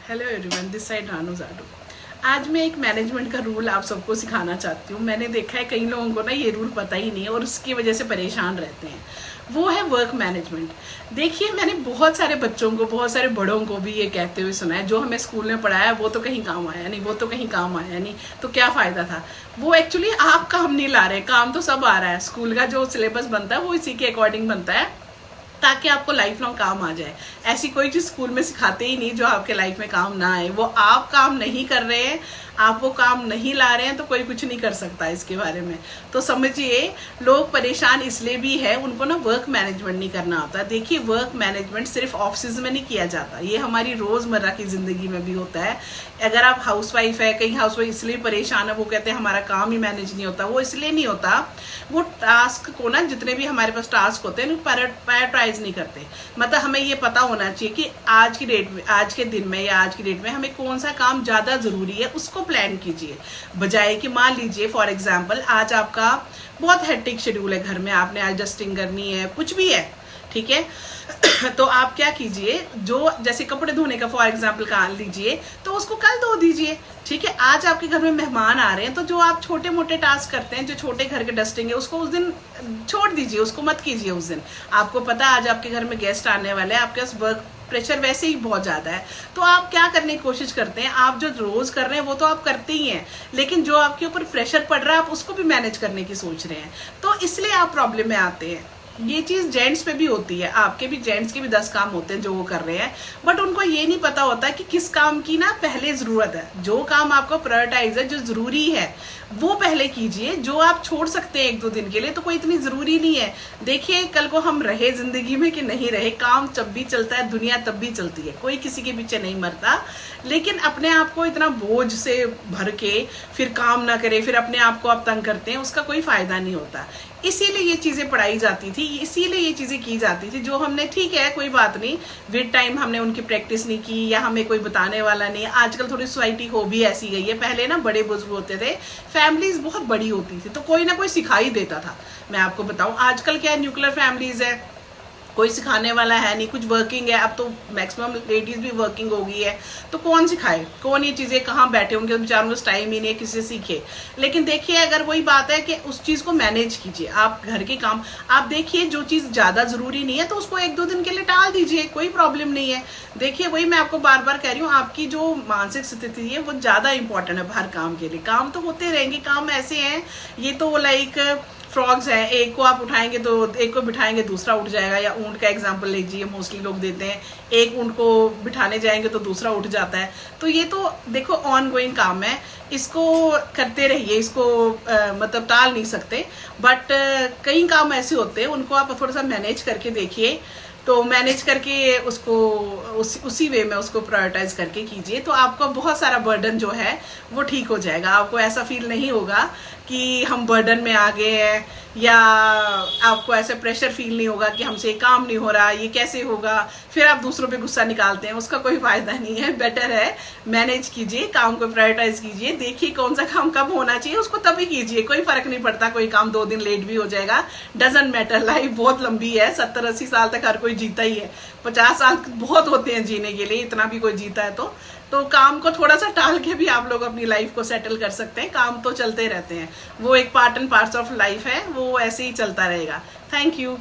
Hello everyone, this side Ranu Jadu. आज मैं एक मैनेजमेंट का रूल आप सबको सिखाना चाहती हूँ। मैंने देखा है कई लोगों को ना ये रूल पता ही नहीं है और उसकी वजह से परेशान रहते हैं। वो है वर्क मैनेजमेंट। देखिए, मैंने बहुत सारे बच्चों को, बहुत सारे बड़ों को भी ये कहते हुए सुना है, जो हमें स्कूल में पढ़ाया वो तो कहीं काम आया नहीं, वो तो कहीं काम आया नहीं, तो क्या फ़ायदा था। वो एक्चुअली आप काम नहीं ला रहे, काम तो सब आ रहा है। स्कूल का जो सिलेबस बनता है वो इसी के अकॉर्डिंग बनता है ताकि आपको लाइफ लॉन्ग काम आ जाए। ऐसी कोई चीज़ स्कूल में सिखाते ही नहीं जो आपके लाइफ में काम ना आए। वो आप काम नहीं कर रहे हैं, आप वो काम नहीं ला रहे हैं, तो कोई कुछ नहीं कर सकता इसके बारे में। तो समझिए, लोग परेशान इसलिए भी है, उनको ना वर्क मैनेजमेंट नहीं करना आता। देखिए, वर्क मैनेजमेंट सिर्फ ऑफिस में नहीं किया जाता, ये हमारी रोज़मर्रा की ज़िंदगी में भी होता है। अगर आप हाउसवाइफ है, कहीं हाउसवाइफ इसलिए परेशान है, वो कहते हैं हमारा काम ही मैनेज नहीं होता। वो इसलिए नहीं होता, वो टास्क को ना, जितने भी हमारे पास टास्क होते हैं, प्रायोरिटाइज नहीं करते। मतलब हमें ये पता होना चाहिए कि आज की डेट में, आज के दिन में या आज की डेट में हमें कौन सा काम ज़्यादा ज़रूरी है, उसको प्लान कीजिए। बजाय कि मान लीजिए फॉर एग्जांपल आज आपका बहुत हेक्टिक शेड्यूल है, घर में आपने आज डस्टिंग करनी है, कुछ भी है, ठीक है। तो आप क्या कीजिए, जो जैसे कपड़े धोने का फॉर एग्जांपल काम लीजिए, तो उसको कल धो दीजिए, ठीक है। आज आपके घर में मेहमान आ रहे हैं, तो जो आप छोटे मोटे टास्क करते हैं, जो छोटे घर के डस्टिंग है, उसको उस दिन छोड़ दीजिए, उसको मत कीजिए उस दिन। आपको पता है आज आपके घर में गेस्ट आने वाले हैं, आपके पास वर्क प्रेशर वैसे ही बहुत ज़्यादा है, तो आप क्या करने की कोशिश करते हैं, आप जो रोज़ कर रहे हैं वो तो आप करते ही हैं, लेकिन जो आपके ऊपर प्रेशर पड़ रहा है आप उसको भी मैनेज करने की सोच रहे हैं, तो इसलिए आप प्रॉब्लम में आते हैं। ये चीज़ जेंट्स पे भी होती है, आपके भी जेंट्स के भी 10 काम होते हैं जो वो कर रहे हैं, बट उनको ये नहीं पता होता कि किस काम की ना पहले ज़रूरत है। जो काम आपको प्रायोरिटाइज है, जो ज़रूरी है, वो पहले कीजिए। जो आप छोड़ सकते हैं 1-2 दिन के लिए, तो कोई इतनी ज़रूरी नहीं है। देखिए, कल को हम रहे ज़िंदगी में कि नहीं रहे, काम जब भी चलता है, दुनिया तब भी चलती है, कोई किसी के पीछे नहीं मरता। लेकिन अपने आप को इतना बोझ से भर के फिर काम ना करें, फिर अपने आप को आप तंग करते हैं, उसका कोई फ़ायदा नहीं होता। इसीलिए ये चीज़ें पढ़ाई जाती थी, इसीलिए ये चीज़ें की जाती थी, जो हमने, ठीक है कोई बात नहीं, विद टाइम हमने उनकी प्रैक्टिस नहीं की या हमें कोई बताने वाला नहीं। आजकल थोड़ी सोसाइटी हो भी ऐसी गई है। पहले ना बड़े बुजुर्ग होते थे, फैमिलीज बहुत बड़ी होती थी, तो कोई ना कोई सिखा ही देता था। मैं आपको बताऊं, आजकल क्या है, न्यूक्लियर फैमिलीज है, कोई सिखाने वाला है नहीं, कुछ वर्किंग है, अब तो मैक्सिमम लेडीज भी वर्किंग हो गई है, तो कौन सिखाए, कौन ये चीज़ें, कहाँ बैठे, उनके बेचारों को टाइम ही नहीं है किसी से सीखे। लेकिन देखिए, अगर वही बात है कि उस चीज़ को मैनेज कीजिए, आप घर के काम, आप देखिए जो चीज़ ज़्यादा ज़रूरी नहीं है तो उसको 1-2 दिन के लिए टाल दीजिए, कोई प्रॉब्लम नहीं है। देखिए, वही मैं आपको बार बार कह रही हूँ, आपकी जो मानसिक स्थिति है वो ज़्यादा इंपॉर्टेंट है हर काम के लिए। काम तो होते रहेंगे, काम ऐसे हैं, ये तो लाइक फ्रॉग्स है, एक को आप उठाएंगे तो एक को बिठाएंगे दूसरा उठ जाएगा, या ऊंट का एग्जांपल लीजिए, मोस्टली लोग देते हैं, एक ऊंट को बिठाने जाएंगे तो दूसरा उठ जाता है। तो ये तो देखो ऑन गोइंग काम है, इसको करते रहिए, इसको मतलब टाल नहीं सकते। बट कई काम ऐसे होते हैं, उनको आप थोड़ा सा मैनेज करके देखिए, तो मैनेज करके उसको उसी वे में उसको प्रायोरिटाइज करके कीजिए, तो आपका बहुत सारा बर्डन जो है वो ठीक हो जाएगा। आपको ऐसा फील नहीं होगा कि हम बर्डन में आ गए हैं, या आपको ऐसा प्रेशर फील नहीं होगा कि हमसे काम नहीं हो रहा, ये कैसे होगा, फिर आप दूसरों पे गुस्सा निकालते हैं, उसका कोई फायदा नहीं है। बेटर है मैनेज कीजिए, काम को प्रायोरिटाइज कीजिए, देखिए कौन सा काम कब होना चाहिए, उसको तभी कीजिए, कोई फर्क नहीं पड़ता, कोई काम 2 दिन लेट भी हो जाएगा, डजंट मैटर। लाइफ बहुत लंबी है, 70-80 साल तक हर कोई जीता ही है, 50 साल बहुत होते हैं जीने के लिए, इतना भी कोई जीता है तो काम को थोड़ा सा टाल के भी आप लोग अपनी लाइफ को सेटल कर सकते हैं। काम तो चलते रहते हैं, वो एक part and parts of life है, वो ऐसे ही चलता रहेगा। Thank you.